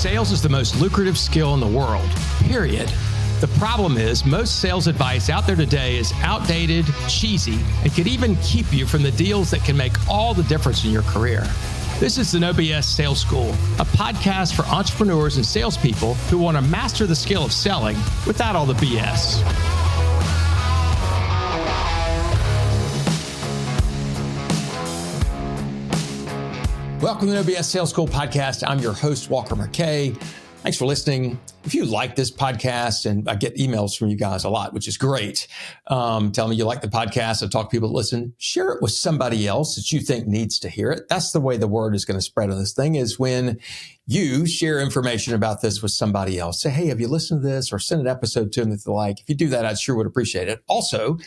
Sales is the most lucrative skill in the world, period. The problem is most sales advice out there today is outdated, cheesy, and could even keep you from the deals that can make all the difference in your career. This is the No BS Sales School, a podcast for entrepreneurs and salespeople who want to master the skill of selling without all the BS. Welcome to the No BS Sales School podcast. I'm your host, Walker McKay. Thanks for listening. If you like this podcast, and I get emails from you guys a lot, which is great. Tell me you like the podcast. I talk to people that listen. Share it with somebody else that you think needs to hear it. That's the way the word is going to spread on this thing, is when you share information about this with somebody else. Say, hey, have you listened to this? Or send an episode to them that they like. If you do that, I sure would appreciate it. Also,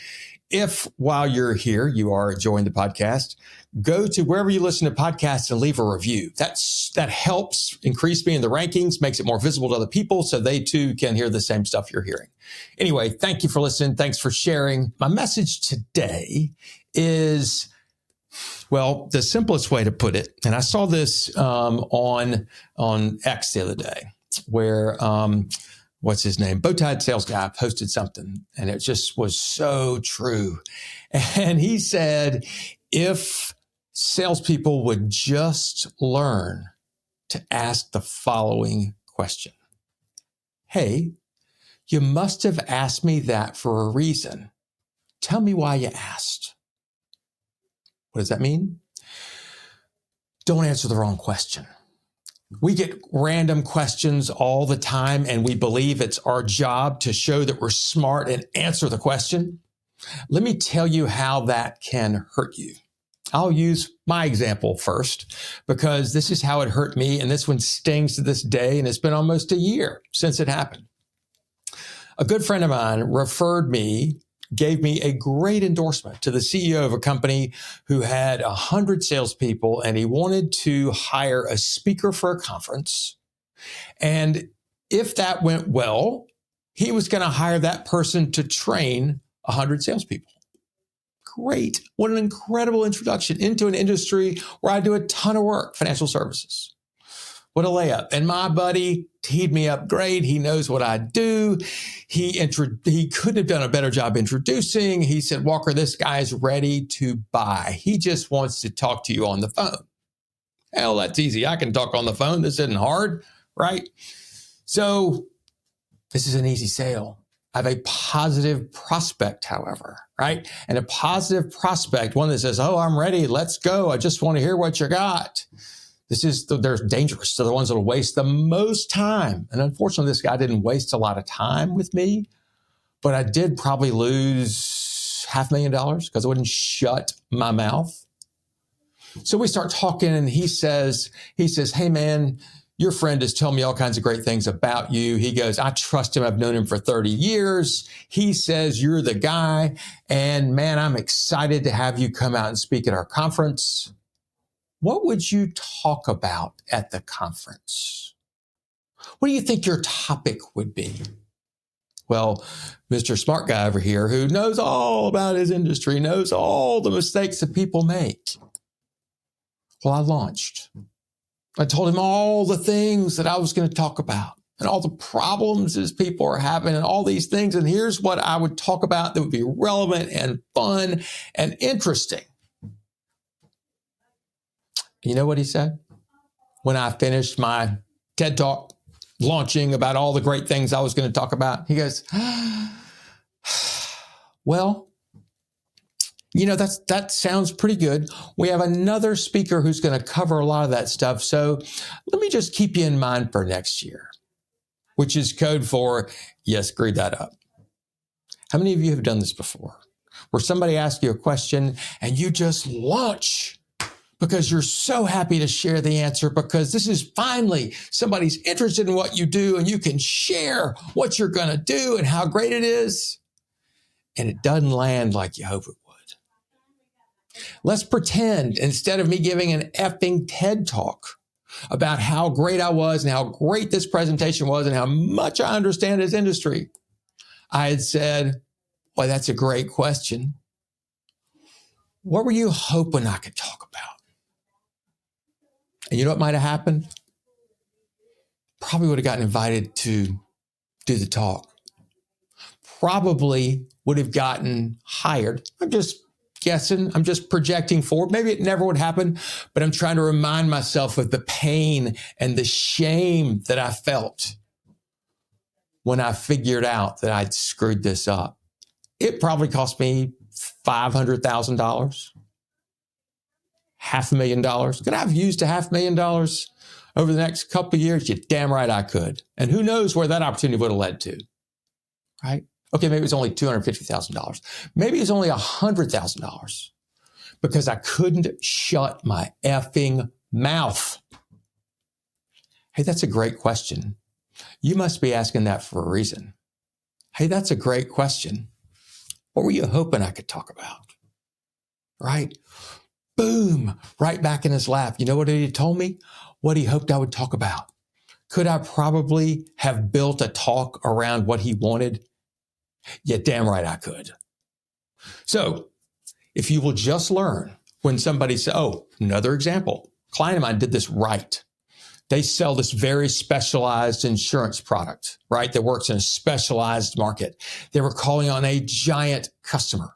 if while you're here, you are enjoying the podcast, go to wherever you listen to podcasts and leave a review. That helps increase me in the rankings, makes it more visible to other people so they too can hear the same stuff you're hearing. Anyway, thank you for listening. Thanks for sharing. My message today is, well, the simplest way to put it, and I saw this on X the other day, where what's his name? Bowtied Sales Guy posted something, and it just was so true. And he said, if salespeople would just learn to ask the following question. Hey, you must have asked me that for a reason. Tell me why you asked. What does that mean? Don't answer the wrong question. We get random questions all the time, and we believe it's our job to show that we're smart and answer the question. Let me tell you how that can hurt you. I'll use my example first, because this is how it hurt me, and this one stings to this day, and it's been almost a year since it happened. A good friend of mine gave me a great endorsement to the CEO of a company who had 100 salespeople, and he wanted to hire a speaker for a conference. And if that went well, he was going to hire that person to train 100 salespeople. Great. What an incredible introduction into an industry where I do a ton of work, financial services. What a layup. And my buddy teed me up great. He knows what I do. He couldn't have done a better job introducing. He said, Walker, this guy is ready to buy. He just wants to talk to you on the phone. Hell, that's easy. I can talk on the phone. This isn't hard, right? So this is an easy sale. I have a positive prospect, however, right? And a positive prospect, one that says, oh, I'm ready. Let's go. I just want to hear what you got. They're dangerous. They're the ones that will waste the most time. And unfortunately, this guy didn't waste a lot of time with me, but I did probably lose $500,000 because I wouldn't shut my mouth. So we start talking, and he says, hey man, your friend is telling me all kinds of great things about you. He goes, I trust him. I've known him for 30 years. He says, you're the guy. And man, I'm excited to have you come out and speak at our conference. What would you talk about at the conference? What do you think your topic would be? Well, Mr. Smart Guy over here, who knows all about his industry, knows all the mistakes that people make. Well, I launched. I told him all the things that I was going to talk about and all the problems his people are having and all these things. And here's what I would talk about that would be relevant and fun and interesting. You know what he said? When I finished my TED Talk launching about all the great things I was going to talk about, he goes, well, you know, that sounds pretty good. We have another speaker who's going to cover a lot of that stuff. So let me just keep you in mind for next year, which is code for, yes, screwed that up. How many of you have done this before? Where somebody asks you a question and you just launch because you're so happy to share the answer, because this is finally somebody's interested in what you do and you can share what you're going to do and how great it is. And it doesn't land like you hope it would. Let's pretend, instead of me giving an effing TED Talk about how great I was and how great this presentation was and how much I understand this industry, I had said, well, that's a great question. What were you hoping I could talk about? And you know what might have happened? probably would have gotten invited to do the talk. Probably would have gotten hired. I'm just guessing. I'm just projecting forward. Maybe it never would happen, but I'm trying to remind myself of the pain and the shame that I felt when I figured out that I'd screwed this up. It probably cost me $500,000, $500,000. Could I have used $500,000 over the next couple of years? You're damn right I could. And who knows where that opportunity would have led to, right? Okay, maybe it was only $250,000. Maybe it was only $100,000 because I couldn't shut my effing mouth. Hey, that's a great question. You must be asking that for a reason. Hey, that's a great question. What were you hoping I could talk about? Right? Boom, right back in his lap. You know what he told me? What he hoped I would talk about. Could I probably have built a talk around what he wanted? Yeah, damn right I could. So if you will just learn when somebody says, oh, another example, a client of mine did this right. They sell this very specialized insurance product, right? That works in a specialized market. They were calling on a giant customer,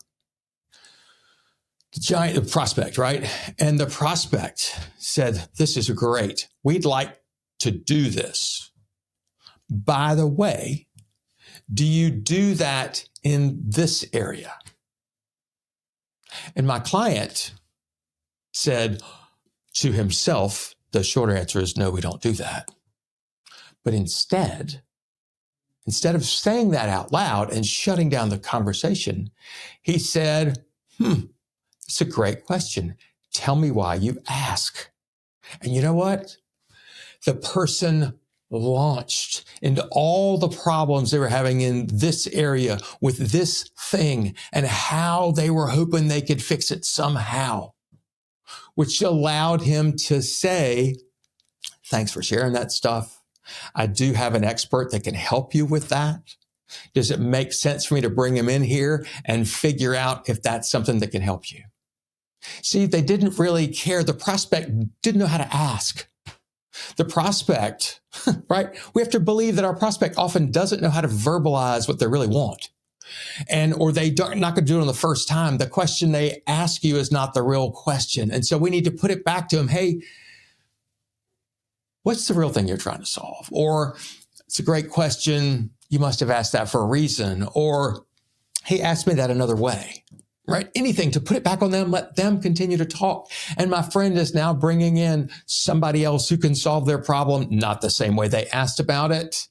the prospect, right? And the prospect said, this is great. We'd like to do this. By the way, do you do that in this area? And my client said to himself, the shorter answer is no, we don't do that. But instead of saying that out loud and shutting down the conversation, he said, it's a great question. Tell me why you ask. And you know what? The person launched into all the problems they were having in this area with this thing and how they were hoping they could fix it somehow, which allowed him to say, thanks for sharing that stuff. I do have an expert that can help you with that. Does it make sense for me to bring him in here and figure out if that's something that can help you? See, they didn't really care. The prospect didn't know how to ask. The prospect, right? We have to believe that our prospect often doesn't know how to verbalize what they really want. Or they not going to do it on the first time. The question they ask you is not the real question. And so we need to put it back to them. Hey, what's the real thing you're trying to solve? Or it's a great question. You must have asked that for a reason. Or, hey, ask me that another way, right? Anything to put it back on them, let them continue to talk. And my friend is now bringing in somebody else who can solve their problem, not the same way they asked about it,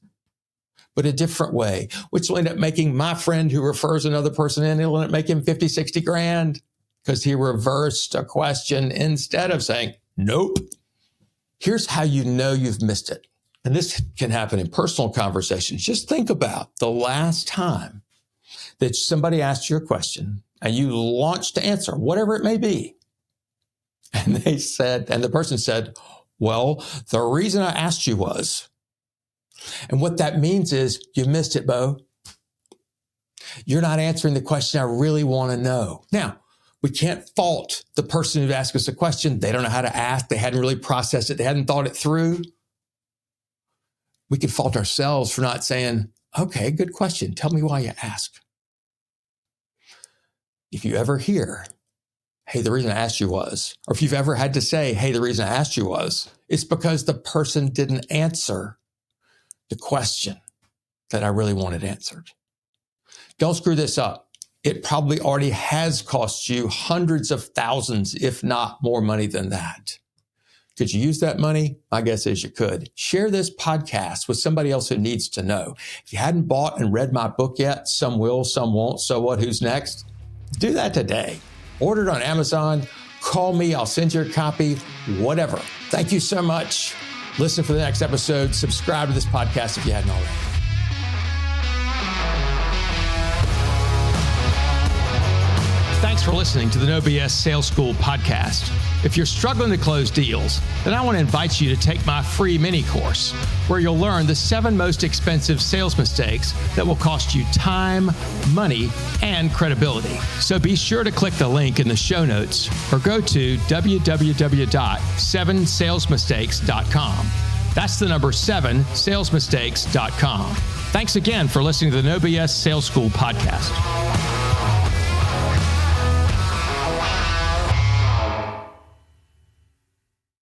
but a different way, which will end up making my friend who refers another person in, it'll end up making 50, 60 grand because he reversed a question instead of saying, nope. Here's how you know you've missed it. And this can happen in personal conversations. Just think about the last time that somebody asked you a question and you launched to answer, whatever it may be. And the person said, well, the reason I asked you was, and what that means is you missed it, Bo. You're not answering the question I really want to know. Now, we can't fault the person who asked us a question. They don't know how to ask. They hadn't really processed it. They hadn't thought it through. We could fault ourselves for not saying, okay, good question. Tell me why you ask. If you ever hear, hey, the reason I asked you was, or if you've ever had to say, hey, the reason I asked you was, it's because the person didn't answer the question that I really wanted answered. Don't screw this up. It probably already has cost you hundreds of thousands, if not more money than that. Could you use that money? My guess is you could. Share this podcast with somebody else who needs to know. If you hadn't bought and read my book yet, some will, some won't. So what? Who's next? Do that today. Order it on Amazon. Call me. I'll send you a copy. Whatever. Thank you so much. Listen for the next episode. Subscribe to this podcast if you hadn't already. Thanks for listening to the No BS Sales School podcast. If you're struggling to close deals, then I want to invite you to take my free mini course where you'll learn the 7 most expensive sales mistakes that will cost you time, money, and credibility. So be sure to click the link in the show notes or go to www.7salesmistakes.com. That's the number 7, salesmistakes.com. Thanks again for listening to the No BS Sales School podcast.